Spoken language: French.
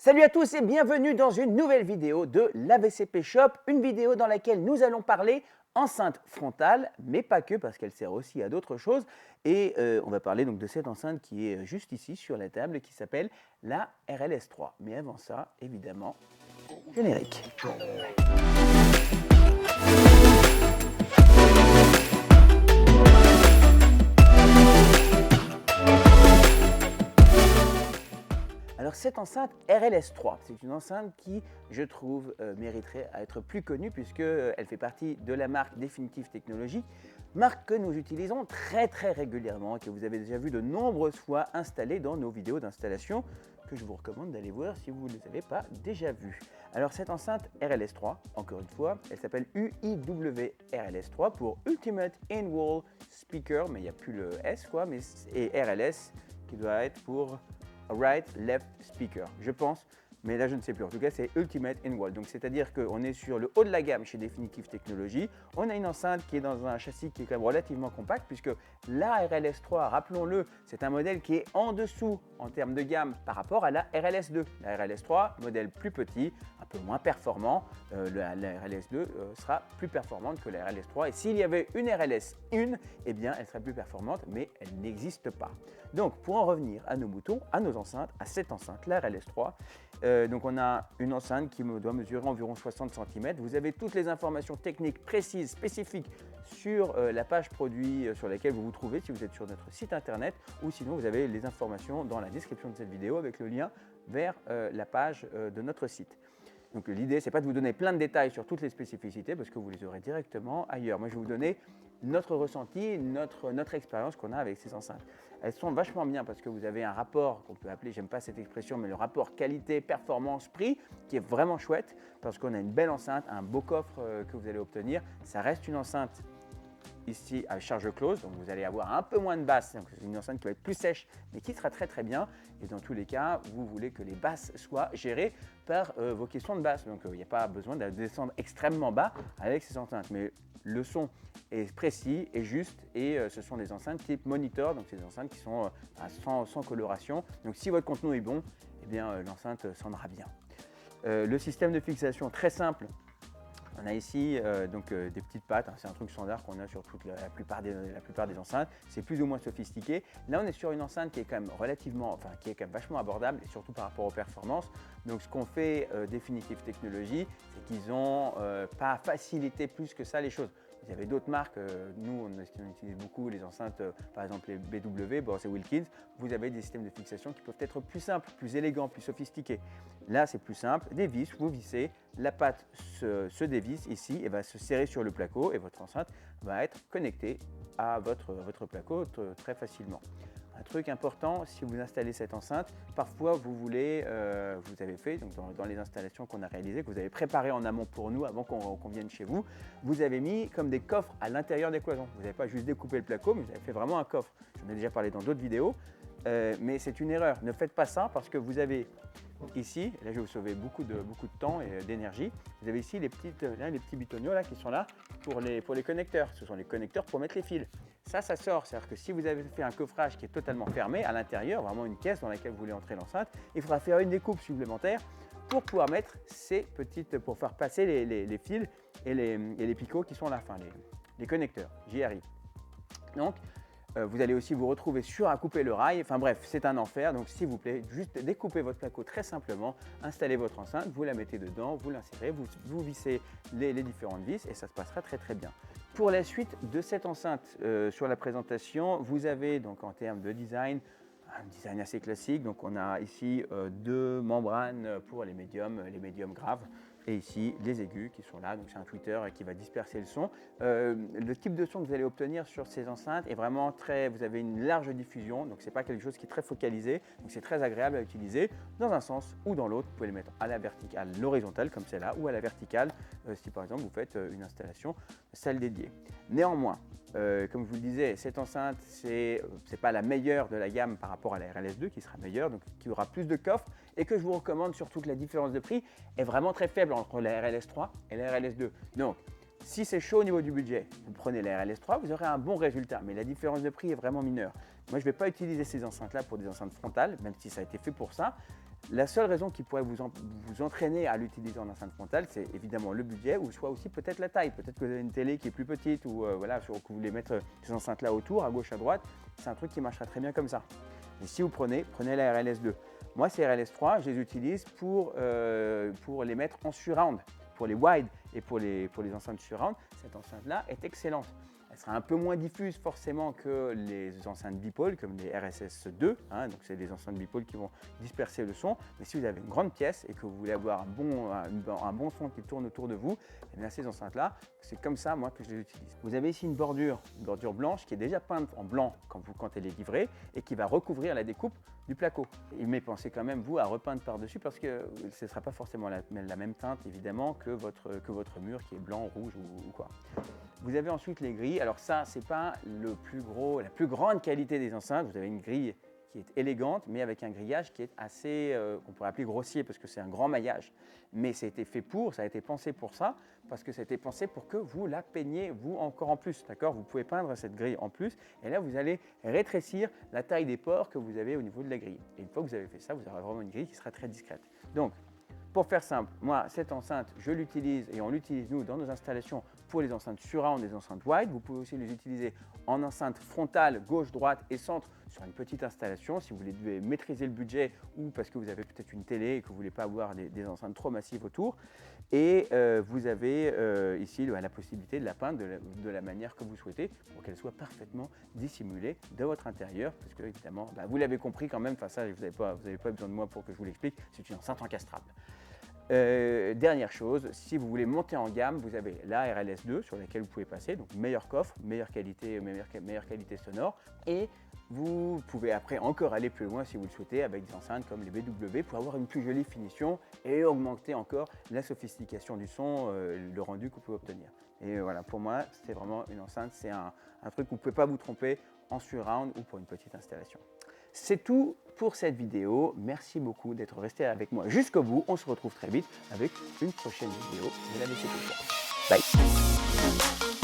Salut à tous et bienvenue dans une nouvelle vidéo de l'AVCP Shop, une vidéo dans laquelle nous allons parler enceinte frontale, mais pas que parce qu'elle sert aussi à d'autres choses. Et on va parler donc de cette enceinte qui est juste ici sur la table qui s'appelle la RLS3. Mais avant ça, évidemment, générique. Alors cette enceinte RLS3, c'est une enceinte qui, je trouve, mériterait à être plus connue puisqu'elle fait partie de la marque Definitive Technologies, marque que nous utilisons très régulièrement et que vous avez déjà vu de nombreuses fois installée dans nos vidéos d'installation que je vous recommande d'aller voir si vous ne les avez pas déjà vues. Alors cette enceinte RLS3, encore une fois, elle s'appelle UIW RLS3 pour Ultimate In-Wall Speaker, mais il n'y a plus le S quoi, et RLS qui doit être pour Right Left Speaker, je pense, mais là je ne sais plus. En tout cas, c'est Ultimate In-Wall. Donc c'est-à-dire qu'on est sur le haut de la gamme chez Definitive Technologies. On a une enceinte qui est dans un châssis qui est quand même relativement compact, puisque la RLS3, rappelons-le, c'est un modèle qui est en dessous en termes de gamme par rapport à la RLS2. La RLS3, modèle plus petit, un peu moins performant. La RLS2 sera plus performante que la RLS3. Et s'il y avait une RLS1, eh bien, elle serait plus performante, mais elle n'existe pas. Donc, pour en revenir à nos moutons, à nos enceintes, à cette enceinte, la RLS3, donc on a une enceinte qui doit mesurer environ 60 cm. Vous avez toutes les informations techniques précises, spécifiques sur la page produit sur laquelle vous vous trouvez si vous êtes sur notre site internet, ou sinon vous avez les informations dans la description de cette vidéo avec le lien vers la page de notre site. Donc l'idée, ce n'est pas de vous donner plein de détails sur toutes les spécificités parce que vous les aurez directement ailleurs. Moi, je vais vous donner notre ressenti, notre expérience qu'on a avec ces enceintes. Elles sont vachement bien parce que vous avez un rapport qu'on peut appeler, j'aime pas cette expression, mais le rapport qualité-performance-prix qui est vraiment chouette parce qu'on a une belle enceinte, un beau coffre que vous allez obtenir. Ça reste une enceinte ici à charge close, donc vous allez avoir un peu moins de basse, donc c'est une enceinte qui va être plus sèche, mais qui sera très bien. Et dans tous les cas, vous voulez que les basses soient gérées par vos questions de basse, donc il n'y a pas besoin de descendre extrêmement bas avec ces enceintes. Mais le son est précis et juste, et ce sont des enceintes type monitor, donc c'est des enceintes qui sont sans coloration. Donc si votre contenu est bon, eh bien l'enceinte sonnera bien. Le système de fixation très simple. On a ici des petites pattes, hein, c'est un truc standard qu'on a sur la plupart des enceintes. C'est plus ou moins sophistiqué. Là, on est sur une enceinte qui est quand même qui est quand même vachement abordable, et surtout par rapport aux performances. Donc, ce qu'on fait Definitive Technologies, c'est qu'ils n'ont pas facilité plus que ça les choses. Il y avait d'autres marques, nous on utilise beaucoup les enceintes, par exemple les BW, Bose et Wilkins. Vous avez des systèmes de fixation qui peuvent être plus simples, plus élégants, plus sophistiqués. Là c'est plus simple, des vis, vous vissez, la patte se dévisse ici et va se serrer sur le placo et votre enceinte va être connectée à votre placo très facilement. Un truc important, si vous installez cette enceinte, parfois vous avez fait, donc dans les installations qu'on a réalisées, que vous avez préparées en amont pour nous avant qu'on vienne chez vous, vous avez mis comme des coffres à l'intérieur des cloisons. Vous n'avez pas juste découpé le placo, mais vous avez fait vraiment un coffre. J'en ai déjà parlé dans d'autres vidéos, mais c'est une erreur. Ne faites pas ça parce que vous avez ici, là je vais vous sauver beaucoup de temps et d'énergie, vous avez ici les petits bitoniaux là, qui sont là pour les connecteurs. Ce sont les connecteurs pour mettre les fils. Ça sort, c'est-à-dire que si vous avez fait un coffrage qui est totalement fermé à l'intérieur, vraiment une caisse dans laquelle vous voulez entrer l'enceinte, il faudra faire une découpe supplémentaire pour pouvoir mettre pour faire passer les fils et les picots qui sont là, enfin les connecteurs. J'y arrive. Donc, vous allez aussi vous retrouver sur à couper le rail. Enfin bref, c'est un enfer. Donc s'il vous plaît, juste découpez votre placo très simplement, installez votre enceinte, vous la mettez dedans, vous l'insérez, vous vissez les différentes vis et ça se passera très bien. Pour la suite de cette enceinte, sur la présentation, vous avez donc en termes de design, un design assez classique. Donc on a ici deux membranes pour les médiums graves. Et ici, les aigus qui sont là, donc c'est un tweeter qui va disperser le son. Le type de son que vous allez obtenir sur ces enceintes est vraiment vous avez une large diffusion, donc c'est pas quelque chose qui est très focalisé, donc c'est très agréable à utiliser dans un sens ou dans l'autre. Vous pouvez les mettre à la verticale, l'horizontale comme celle-là, ou à la verticale si par exemple vous faites une installation salle dédiée. Néanmoins, comme je vous le disais, cette enceinte, c'est pas la meilleure de la gamme par rapport à la RLS2 qui sera meilleure, donc qui aura plus de coffres et que je vous recommande, surtout que la différence de prix est vraiment très faible entre la RLS3 et la RLS2. Donc, si c'est chaud au niveau du budget, vous prenez la RLS3, vous aurez un bon résultat, mais la différence de prix est vraiment mineure. Moi, je ne vais pas utiliser ces enceintes-là pour des enceintes frontales, même si ça a été fait pour ça. La seule raison qui pourrait vous entraîner à l'utiliser en enceinte frontale, c'est évidemment le budget ou soit aussi peut-être la taille. Peut-être que vous avez une télé qui est plus petite ou voilà, que vous voulez mettre ces enceintes-là autour, à gauche, à droite. C'est un truc qui marchera très bien comme ça. Et si vous prenez la RLS2. Moi, ces RLS3, je les utilise pour les mettre en surround, pour les wide et pour les enceintes surround. Cette enceinte-là est excellente. Elle sera un peu moins diffuse forcément que les enceintes bipôles comme les RSS2, hein, donc c'est des enceintes bipôles qui vont disperser le son. Mais si vous avez une grande pièce et que vous voulez avoir un bon son qui tourne autour de vous, et bien ces enceintes-là, c'est comme ça moi que je les utilise. Vous avez ici une bordure blanche qui est déjà peinte en blanc quand elle est livrée et qui va recouvrir la découpe du placo. Mais pensez quand même vous à repeindre par-dessus parce que ce ne sera pas forcément la même teinte évidemment que votre mur qui est blanc, rouge ou quoi. Vous avez ensuite les grilles. Alors ça, c'est pas la plus grande qualité des enceintes. Vous avez une grille qui est élégante, mais avec un grillage qui est assez, qu'on pourrait appeler grossier, parce que c'est un grand maillage. Mais ça a été pensé pour ça, parce que ça a été pensé pour que vous la peigniez, vous, encore en plus. D'accord ? Vous pouvez peindre cette grille en plus, et là, vous allez rétrécir la taille des pores que vous avez au niveau de la grille. Et une fois que vous avez fait ça, vous aurez vraiment une grille qui sera très discrète. Donc, pour faire simple, moi, cette enceinte, je l'utilise et on l'utilise, nous, dans nos installations pour les enceintes surround, les enceintes wide. Vous pouvez aussi les utiliser en enceinte frontale, gauche, droite et centre sur une petite installation si vous voulez maîtriser le budget ou parce que vous avez peut-être une télé et que vous ne voulez pas avoir des enceintes trop massives autour. Et vous avez ici la possibilité de la peindre de la manière que vous souhaitez pour qu'elle soit parfaitement dissimulée de votre intérieur. Parce que, évidemment, vous l'avez compris quand même, ça, vous n'avez pas besoin de moi pour que je vous l'explique, c'est une enceinte encastrable. Dernière chose, si vous voulez monter en gamme, vous avez la RLS2 sur laquelle vous pouvez passer, donc meilleur coffre, meilleure qualité sonore, et vous pouvez après encore aller plus loin si vous le souhaitez avec des enceintes comme les BW pour avoir une plus jolie finition et augmenter encore la sophistication du son, le rendu que vous pouvez obtenir. Et voilà, pour moi, c'est vraiment une enceinte, c'est un truc où vous ne pouvez pas vous tromper en surround ou pour une petite installation. C'est tout pour cette vidéo. Merci beaucoup d'être resté avec moi jusqu'au bout. On se retrouve très vite avec une prochaine vidéo de la VC Culture. Bye.